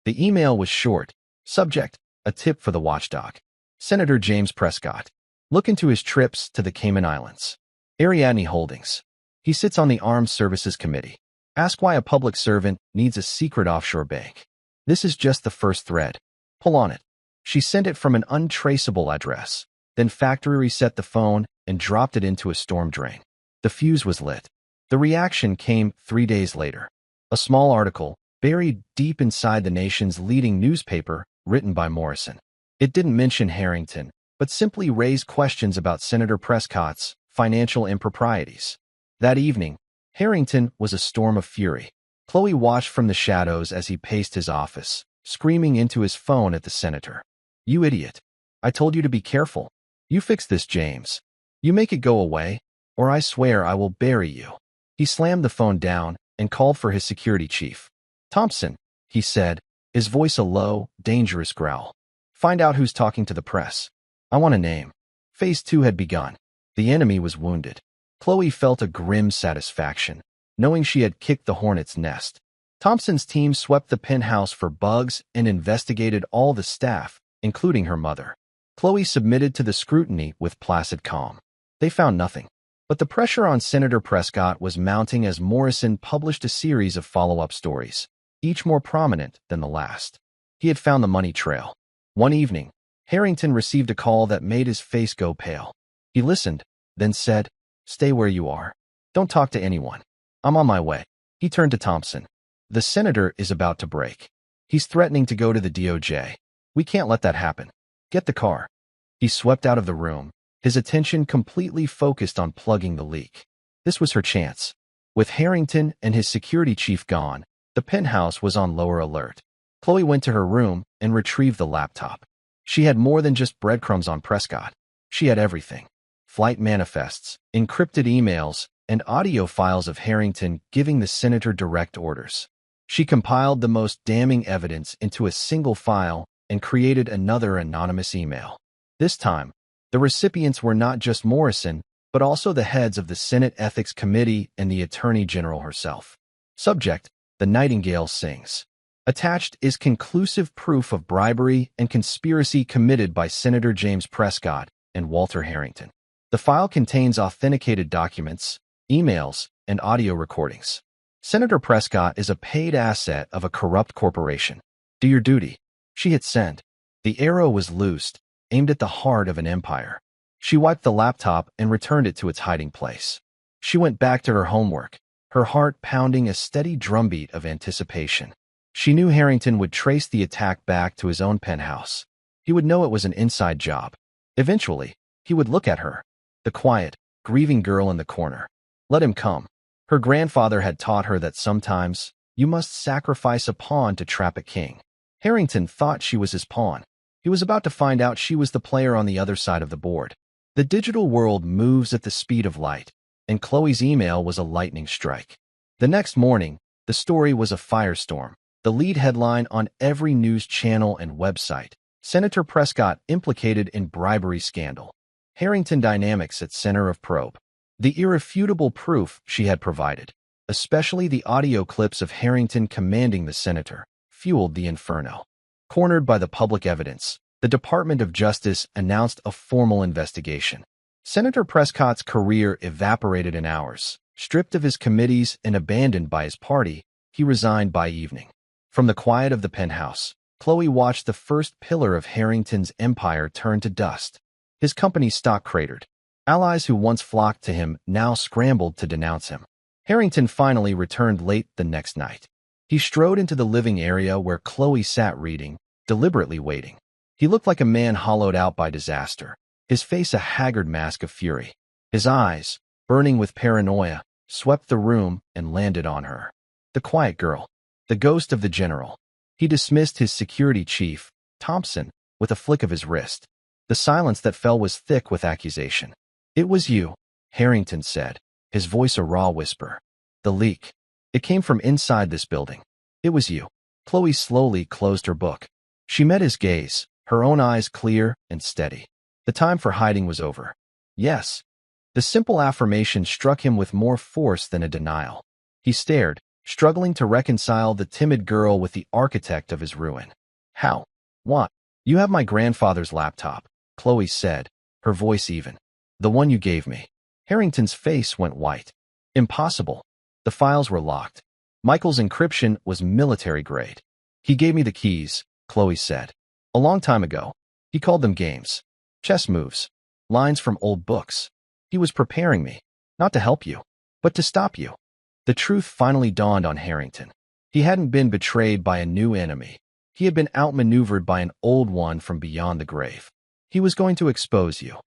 The email was short. Subject, a tip for the watchdog. Senator James Prescott. Look into his trips to the Cayman Islands. Ariadne Holdings. He sits on the Armed Services Committee. Ask why a public servant needs a secret offshore bank. This is just the first thread. Pull on it. She sent it from an untraceable address, then factory reset the phone and dropped it into a storm drain. The fuse was lit. The reaction came 3 days later. A small article, buried deep inside the nation's leading newspaper, written by Morrison. It didn't mention Harrington, but simply raised questions about Senator Prescott's financial improprieties. That evening, Harrington was a storm of fury. Chloe watched from the shadows as he paced his office, screaming into his phone at the senator. "You idiot. I told you to be careful. You fix this, James. You make it go away, or I swear I will bury you." He slammed the phone down, and called for his security chief. "Thompson," he said, his voice a low, dangerous growl. "Find out who's talking to the press. I want a name." Phase 2 had begun. The enemy was wounded. Chloe felt a grim satisfaction, knowing she had kicked the hornet's nest. Thompson's team swept the penthouse for bugs and investigated all the staff, including her mother. Chloe submitted to the scrutiny with placid calm. They found nothing. But the pressure on Senator Prescott was mounting as Morrison published a series of follow-up stories, each more prominent than the last. He had found the money trail. One evening, Harrington received a call that made his face go pale. He listened, then said, "Stay where you are. Don't talk to anyone. I'm on my way." He turned to Thompson. "The senator is about to break. He's threatening to go to the DOJ. We can't let that happen. Get the car." He swept out of the room, his attention completely focused on plugging the leak. This was her chance. With Harrington and his security chief gone, the penthouse was on lower alert. Chloe went to her room and retrieved the laptop. She had more than just breadcrumbs on Prescott. She had everything. Flight manifests, encrypted emails, and audio files of Harrington giving the senator direct orders. She compiled the most damning evidence into a single file and created another anonymous email. This time, the recipients were not just Morrison, but also the heads of the Senate Ethics Committee and the Attorney General herself. Subject: The Nightingale Sings. Attached is conclusive proof of bribery and conspiracy committed by Senator James Prescott and Walter Harrington. The file contains authenticated documents, emails, and audio recordings. Senator Prescott is a paid asset of a corrupt corporation. Do your duty. She hit send. The arrow was loosed, aimed at the heart of an empire. She wiped the laptop and returned it to its hiding place. She went back to her homework, her heart pounding a steady drumbeat of anticipation. She knew Harrington would trace the attack back to his own penthouse. He would know it was an inside job. Eventually, he would look at her, the quiet, grieving girl in the corner. Let him come. Her grandfather had taught her that sometimes you must sacrifice a pawn to trap a king. Harrington thought she was his pawn. He was about to find out she was the player on the other side of the board. The digital world moves at the speed of light, and Chloe's email was a lightning strike. The next morning, the story was a firestorm. The lead headline on every news channel and website: Senator Prescott implicated in bribery scandal. Harrington dynamics at center of probe. The irrefutable proof she had provided, especially the audio clips of Harrington commanding the senator, fueled the inferno. Cornered by the public evidence, the Department of Justice announced a formal investigation. Senator Prescott's career evaporated in hours. Stripped of his committees and abandoned by his party, he resigned by evening. From the quiet of the penthouse, Chloe watched the first pillar of Harrington's empire turn to dust. His company's stock cratered. Allies who once flocked to him now scrambled to denounce him. Harrington finally returned late the next night. He strode into the living area where Chloe sat reading, deliberately waiting. He looked like a man hollowed out by disaster, his face a haggard mask of fury. His eyes, burning with paranoia, swept the room and landed on her. The quiet girl. The ghost of the general. He dismissed his security chief, Thompson, with a flick of his wrist. The silence that fell was thick with accusation. "It was you," Harrington said, his voice a raw whisper. "The leak. It came from inside this building. It was you." Chloe slowly closed her book. She met his gaze, her own eyes clear and steady. The time for hiding was over. Yes. The simple affirmation struck him with more force than a denial. He stared, struggling to reconcile the timid girl with the architect of his ruin. "How? What?" "You have my grandfather's laptop," Chloe said, her voice even. "The one you gave me." Harrington's face went white. "Impossible. The files were locked. Michael's encryption was military grade." "He gave me the keys," Chloe said. "A long time ago. He called them games. Chess moves. Lines from old books. He was preparing me, not to help you, but to stop you." The truth finally dawned on Harrington. He hadn't been betrayed by a new enemy. He had been outmaneuvered by an old one from beyond the grave. "He was going to expose you,"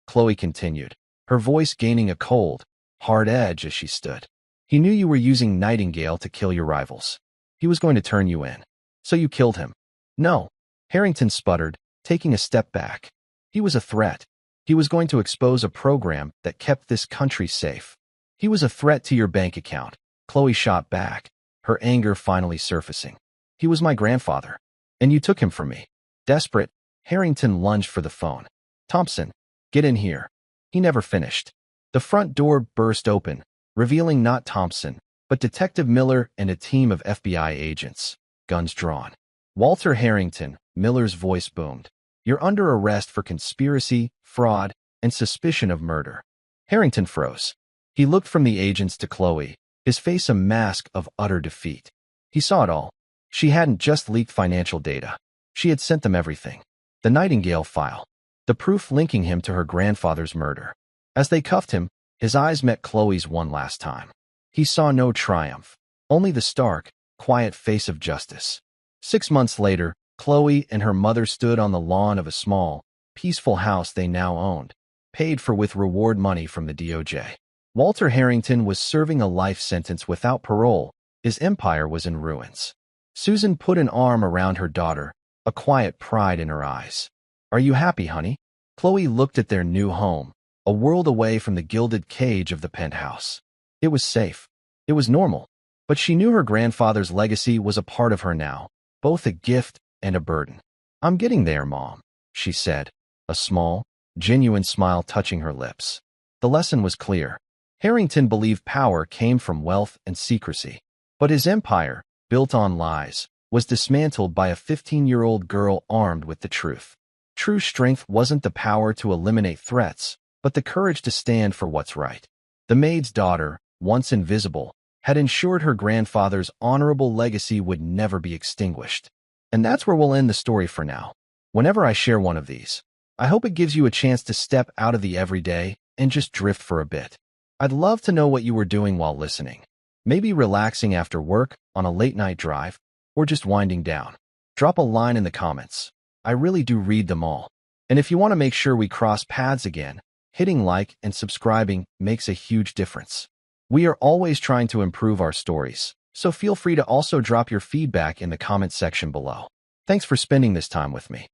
Chloe continued, her voice gaining a cold, hard edge as she stood. "He knew you were using Nightingale to kill your rivals. He was going to turn you in. So you killed him." "No," Harrington sputtered, taking a step back. "He was a threat. He was going to expose a program that kept this country safe. He was a threat to your bank account, Chloe shot back, her anger finally surfacing. He was my grandfather, and you took him from me. Desperate, Harrington lunged for the phone. Thompson, get in here. He never finished. The front door burst open, revealing not Thompson, but Detective Miller and a team of FBI agents, guns drawn. Walter Harrington, Miller's voice boomed. You're under arrest for conspiracy, fraud, and suspicion of murder. Harrington froze. He looked from the agents to Chloe, his face a mask of utter defeat. He saw it all. She hadn't just leaked financial data. She had sent them everything. The Nightingale file. The proof linking him to her grandfather's murder. As they cuffed him, his eyes met Chloe's one last time. He saw no triumph, only the stark, quiet face of justice. 6 months later, Chloe and her mother stood on the lawn of a small, peaceful house they now owned, paid for with reward money from the DOJ. Walter Harrington was serving a life sentence without parole. His empire was in ruins. Susan put an arm around her daughter, a quiet pride in her eyes. Are you happy, honey? Chloe looked at their new home, a world away from the gilded cage of the penthouse. It was safe. It was normal. But she knew her grandfather's legacy was a part of her now, both a gift and a burden. I'm getting there, Mom, she said, a small, genuine smile touching her lips. The lesson was clear. Harrington believed power came from wealth and secrecy. But his empire, built on lies, was dismantled by a 15-year-old girl armed with the truth. True strength wasn't the power to eliminate threats, but the courage to stand for what's right. The maid's daughter, once invisible, had ensured her grandfather's honorable legacy would never be extinguished. And that's where we'll end the story for now. Whenever I share one of these, I hope it gives you a chance to step out of the everyday and just drift for a bit. I'd love to know what you were doing while listening. Maybe relaxing after work, on a late-night drive, or just winding down. Drop a line in the comments. I really do read them all. And if you want to make sure we cross paths again, hitting like and subscribing makes a huge difference. We are always trying to improve our stories, so feel free to also drop your feedback in the comment section below. Thanks for spending this time with me.